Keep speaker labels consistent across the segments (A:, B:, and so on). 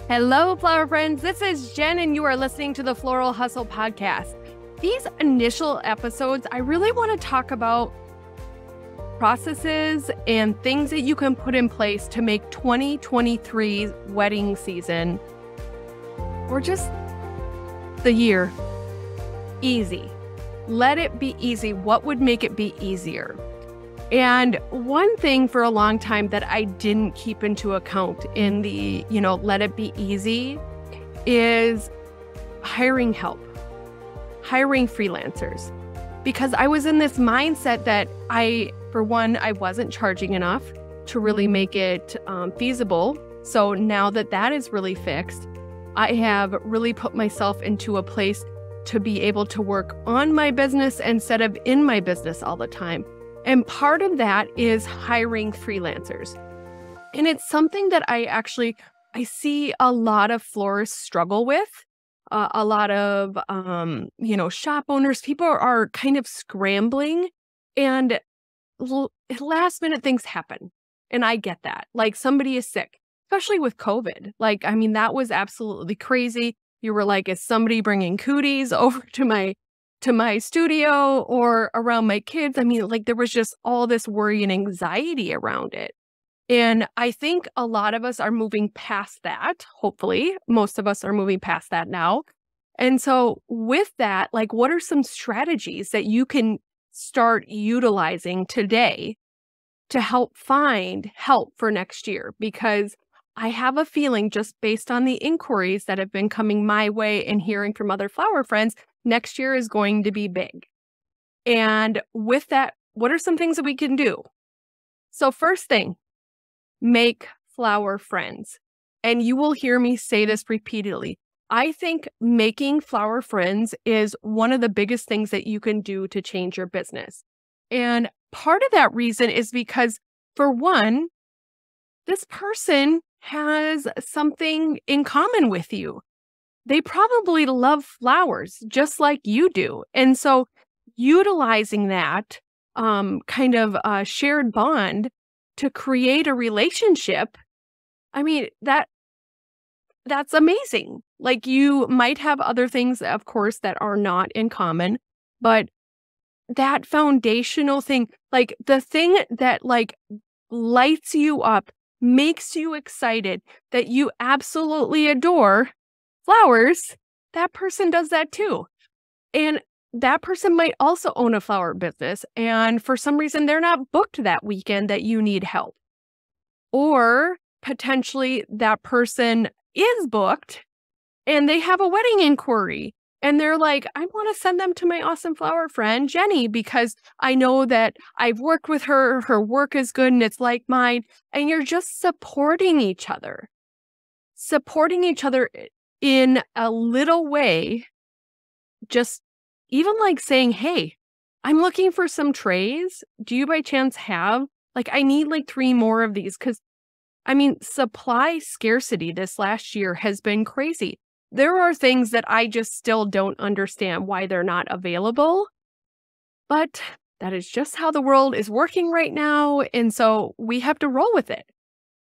A: Hello, flower friends. This is Jen, and you are listening to the Floral Hustle podcast. These initial episodes, I really want to talk about processes and things that you can put in place to make 2023's wedding season, or just the year, easy. Let it be easy. What would make it be easier? And one thing for a long time that I didn't keep into account in the, let it be easy is hiring help, hiring freelancers. Because I was in this mindset that I wasn't charging enough to really make it feasible. So now that is really fixed, I have really put myself into a place to be able to work on my business instead of in my business all the time. And part of that is hiring freelancers. And it's something that I see a lot of florists struggle with. A lot of, shop owners, people are kind of scrambling, and last minute things happen. And I get that. Like, somebody is sick, especially with COVID. That was absolutely crazy. You were like, is somebody bringing cooties over to my studio or around my kids? There was just all this worry and anxiety around it. And I think a lot of us are moving past that. Hopefully, most of us are moving past that now. And so with that, what are some strategies that you can start utilizing today to help find help for next year? Because I have a feeling, just based on the inquiries that have been coming my way and hearing from other flower friends, next year is going to be big. And with that, what are some things that we can do? So first thing, make flower friends. And you will hear me say this repeatedly. I think making flower friends is one of the biggest things that you can do to change your business. And part of that reason is because, for one, this person has something in common with you. They probably love flowers just like you do. And so utilizing that shared bond to create a relationship, that's amazing. You might have other things, of course, that are not in common, but that foundational thing, the thing that lights you up, makes you excited, that you absolutely adore, flowers, that person does that too. And that person might also own a flower business, and for some reason they're not booked that weekend that you need help. Or potentially that person is booked and they have a wedding inquiry, and they're like, I want to send them to my awesome flower friend, Jenny, because I know that I've worked with her, her work is good and it's like mine. And you're just supporting each other in a little way. Just even saying, hey, I'm looking for some trays. Do you by chance have, I need 3 more of these? Because supply scarcity this last year has been crazy. There are things that I just still don't understand why they're not available, but that is just how the world is working right now. And so we have to roll with it.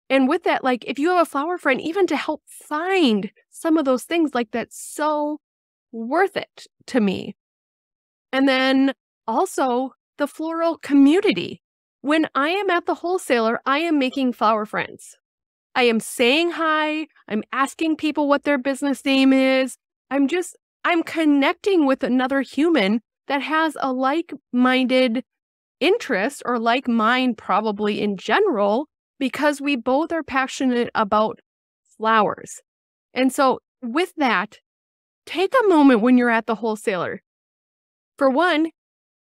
A: And with that, if you have a flower friend, even to help find some of those things, that's so worth it to me. And then also the floral community. When I am at the wholesaler, I am making flower friends. I am saying hi. I'm asking people what their business name is. I'm connecting with another human that has a like-minded interest, or like mine probably in general, because we both are passionate about flowers. And so with that, take a moment when you're at the wholesaler. For one,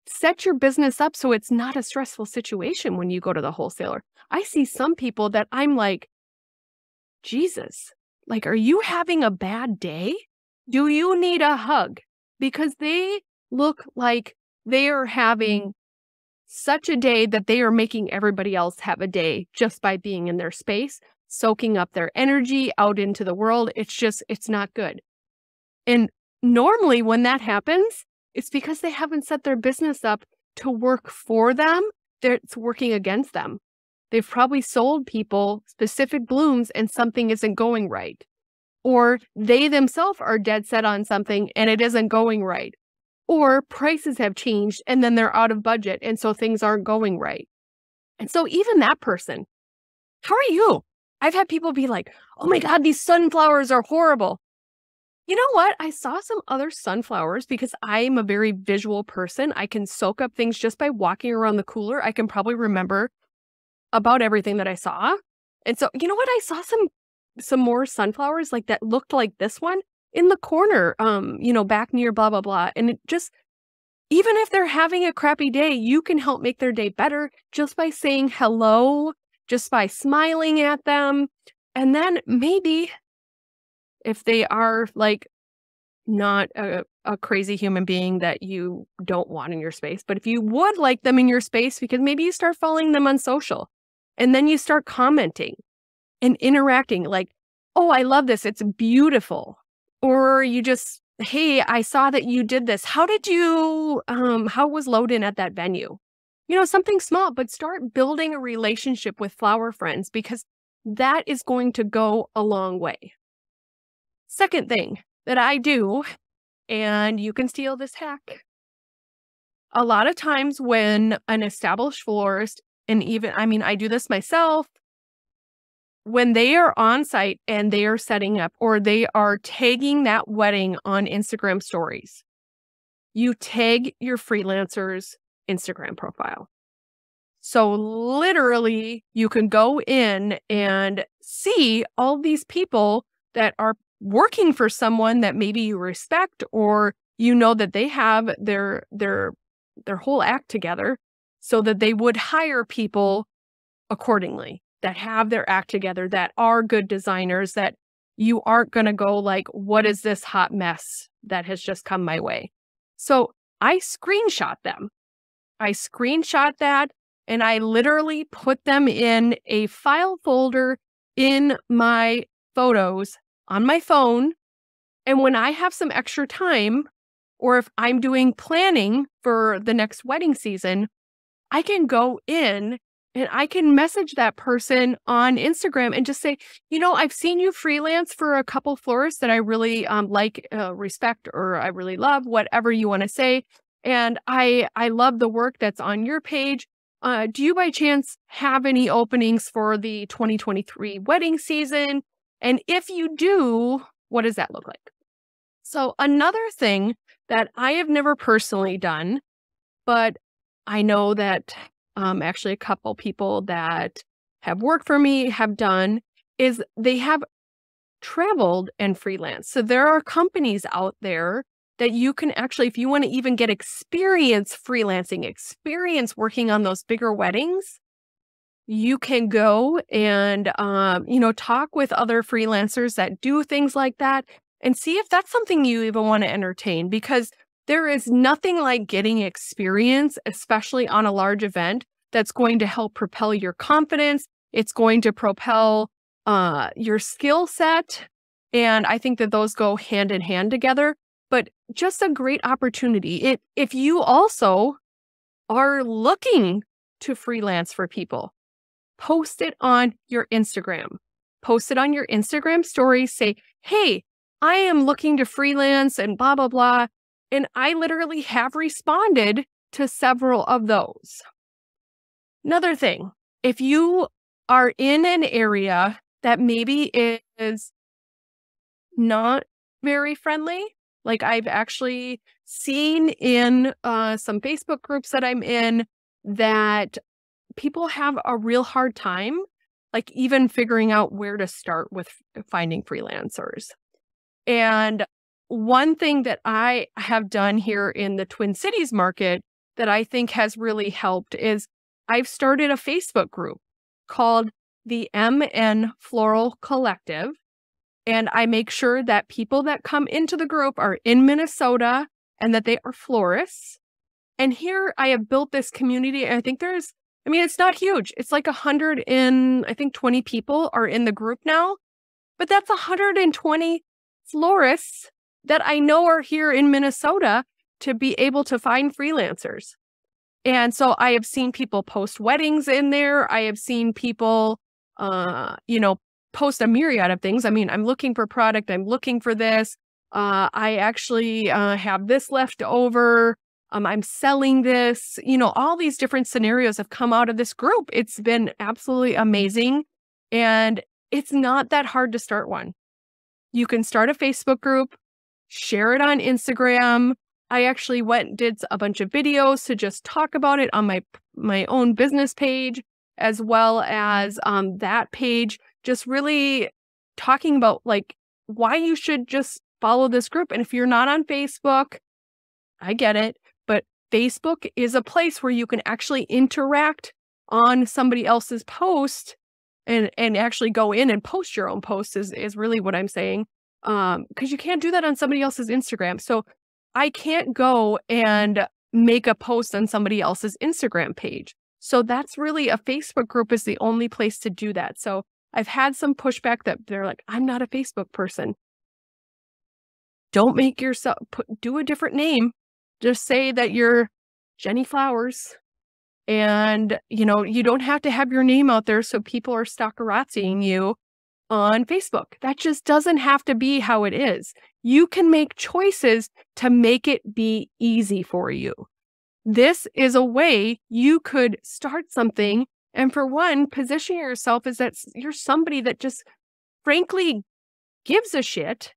A: set your business up so it's not a stressful situation when you go to the wholesaler. I see some people that I'm like, Jesus, are you having a bad day? Do you need a hug? Because they look like they are having such a day that they are making everybody else have a day just by being in their space, soaking up their energy out into the world. It's not good. And normally when that happens, it's because they haven't set their business up to work for them. It's working against them. They've probably sold people specific blooms and something isn't going right. or they themselves are dead set on something and it isn't going right, or prices have changed and then they're out of budget and so things aren't going right. And so even that person, how are you? I've had people be like, oh my God, these sunflowers are horrible. You know what? I saw some other sunflowers because I'm a very visual person. I can soak up things just by walking around the cooler. I can probably remember about everything that I saw. And so, you know what? I saw some more sunflowers like that looked like this one in the corner, back near blah, blah, blah. And it just, even if they're having a crappy day, you can help make their day better just by saying hello, just by smiling at them. And then maybe if they are like not a crazy human being that you don't want in your space, but if you would like them in your space, because maybe you start following them on social and then you start commenting and interacting like, oh, I love this. It's beautiful. Or you just, hey, I saw that you did this. How did you, how was load-in at that venue? Something small, but start building a relationship with flower friends because that is going to go a long way. Second thing that I do, and you can steal this hack. A lot of times when an established florist, and even, I do this myself, when they are on site and they are setting up or they are tagging that wedding on Instagram stories, you tag your freelancer's Instagram profile. So literally you can go in and see all these people that are working for someone that maybe you respect or that they have their whole act together so that they would hire people accordingly that have their act together, that are good designers, that you aren't going to go like, what is this hot mess that has just come my way? So I screenshot them. I screenshot that and I literally put them in a file folder in my photos on my phone. And when I have some extra time, or if I'm doing planning for the next wedding season, I can go in and I can message that person on Instagram and just say, I've seen you freelance for a couple florists that I really respect, or I really love, whatever you want to say. And I love the work that's on your page. Do you by chance have any openings for the 2023 wedding season? And if you do, what does that look like? So another thing that I have never personally done, but I know that actually a couple people that have worked for me have done, is they have traveled and freelanced. So there are companies out there that you can actually, if you want to even get experience freelancing, experience working on those bigger weddings, you can go and, talk with other freelancers that do things like that and see if that's something you even want to entertain, because there is nothing like getting experience, especially on a large event, that's going to help propel your confidence. It's going to propel your skill set. And I think that those go hand in hand together, but just a great opportunity. If you also are looking to freelance for people, post it on your Instagram. Post it on your Instagram stories. Say, hey, I am looking to freelance and blah, blah, blah. And I literally have responded to several of those. Another thing, if you are in an area that maybe is not very friendly, like I've actually seen in some Facebook groups that I'm in, that people have a real hard time, like even figuring out where to start with finding freelancers. And one thing that I have done here in the Twin Cities market that I think has really helped is I've started a Facebook group called the MN Floral Collective. And I make sure that people that come into the group are in Minnesota and that they are florists. And here I have built this community. And I think it's not huge. It's like 120 people are in the group now. But that's 120 florists that I know are here in Minnesota to be able to find freelancers. And so I have seen people post weddings in there. I have seen people, post a myriad of things. I mean, I'm looking for product. I'm looking for this. I actually have this left over. I'm selling this. All these different scenarios have come out of this group. It's been absolutely amazing. And it's not that hard to start one. You can start a Facebook group, share it on Instagram. I actually went and did a bunch of videos to just talk about it on my own business page, as well as that page, just really talking about like why you should just follow this group. And if you're not on Facebook, I get it, but Facebook is a place where you can actually interact on somebody else's post and actually go in and post your own posts is really what I'm saying. Because you can't do that on somebody else's Instagram. So I can't go and make a post on somebody else's Instagram page. So that's really a Facebook group is the only place to do that. So I've had some pushback that they're like, I'm not a Facebook person. Don't make yourself do a different name. Just say that you're Jenny Flowers. And, you don't have to have your name out there so people are stalkerazziing you on Facebook. That just doesn't have to be how it is. You can make choices to make it be easy for you. This is a way you could start something. And for one, position yourself as that you're somebody that just frankly gives a shit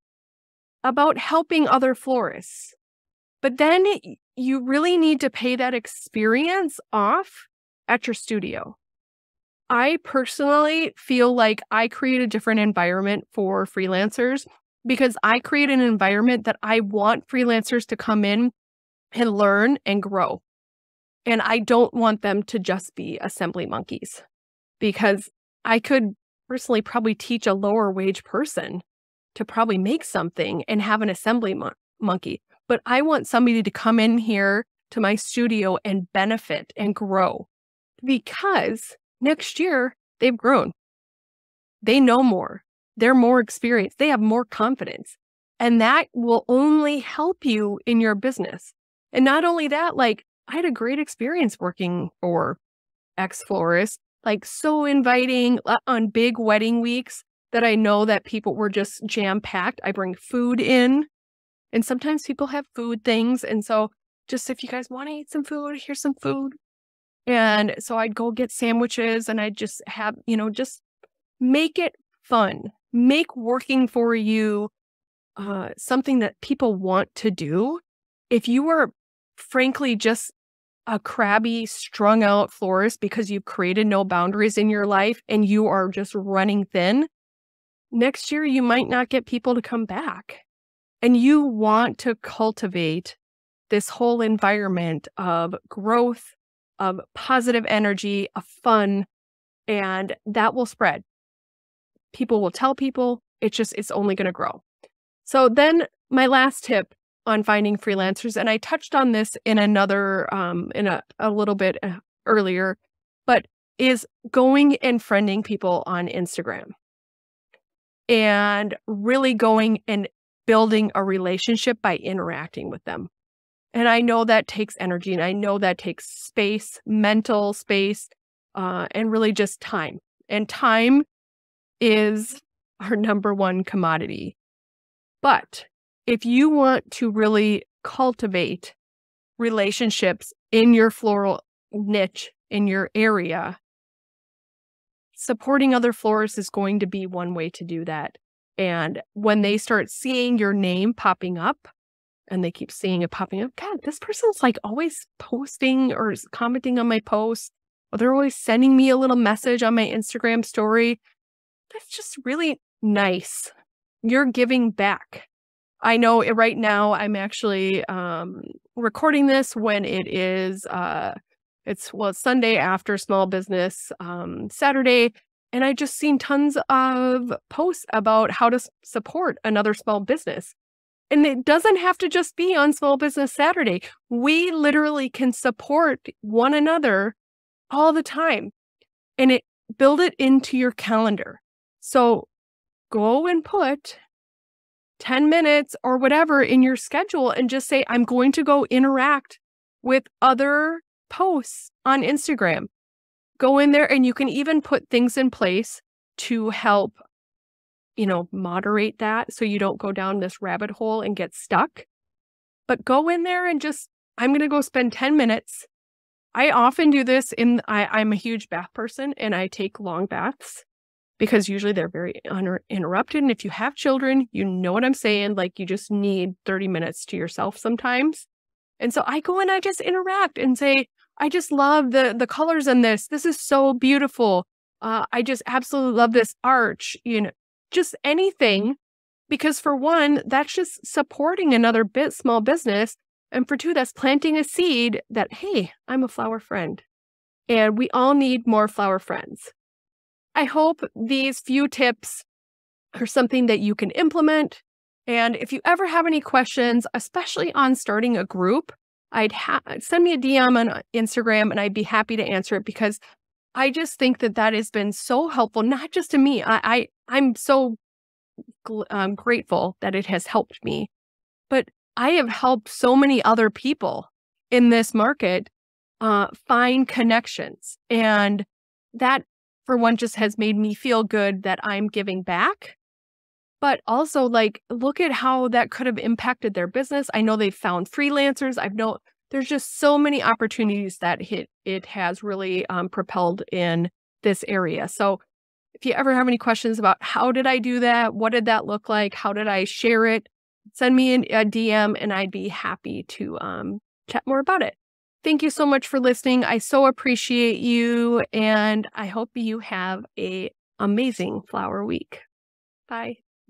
A: about helping other florists. But then you really need to pay that experience off at your studio. I personally feel like I create a different environment for freelancers because I create an environment that I want freelancers to come in and learn and grow. And I don't want them to just be assembly monkeys because I could personally probably teach a lower wage person to probably make something and have an assembly monkey. But I want somebody to come in here to my studio and benefit and grow because next year they've grown. They know more. They're more experienced. They have more confidence. And that will only help you in your business. And not only that, like I had a great experience working for X Florist, like so inviting on big wedding weeks that I know that people were just jam-packed. I bring food in. And sometimes people have food things. And so just if you guys want to eat some food, here's some food. And so I'd go get sandwiches and I'd just have, just make it fun. Make working for you something that people want to do. If you are frankly just a crabby, strung out florist because you've created no boundaries in your life and you are just running thin, next year you might not get people to come back. And you want to cultivate this whole environment of growth, of positive energy, of fun, and that will spread. People will tell people, it's only going to grow. So then my last tip on finding freelancers, and I touched on this in another, in a little bit earlier, but is going and friending people on Instagram and really going and building a relationship by interacting with them. And I know that takes energy and I know that takes space, mental space, and really just time. And time is our number one commodity. But if you want to really cultivate relationships in your floral niche, in your area, supporting other florists is going to be one way to do that. And when they start seeing your name popping up and they keep seeing it popping up, God, this person's like always posting or commenting on my posts, or they're always sending me a little message on my Instagram story. That's just really nice. You're giving back. I know right now I'm actually recording this when it is, it's Sunday after Small Business Saturday. And I just seen tons of posts about how to support another small business. And it doesn't have to just be on Small Business Saturday. We literally can support one another all the time and build it into your calendar. So go and put 10 minutes or whatever in your schedule and just say, I'm going to go interact with other posts on Instagram. Go in there and you can even put things in place to help moderate that so you don't go down this rabbit hole and get stuck. But go in there and I'm going to go spend 10 minutes. I often do this I'm a huge bath person and I take long baths because usually they're very uninterrupted. And if you have children, you know what I'm saying. Like you just need 30 minutes to yourself sometimes. And so I go and I just interact and say, I just love the colors in this. This is so beautiful. I just absolutely love this arch, just anything. Because for one, that's just supporting another small business. And for two, that's planting a seed that, hey, I'm a flower friend. And we all need more flower friends. I hope these few tips are something that you can implement. And if you ever have any questions, especially on starting a group, send me a DM on Instagram and I'd be happy to answer it because I just think that has been so helpful, not just to me. I'm so grateful that it has helped me, but I have helped so many other people in this market find connections. And that, for one, just has made me feel good that I'm giving back. But also, look at how that could have impacted their business. I know they've found freelancers. There's just so many opportunities that it has really propelled in this area. So if you ever have any questions about how did I do that? What did that look like? How did I share it? Send me a DM and I'd be happy to chat more about it. Thank you so much for listening. I so appreciate you and I hope you have an amazing flower week. Bye.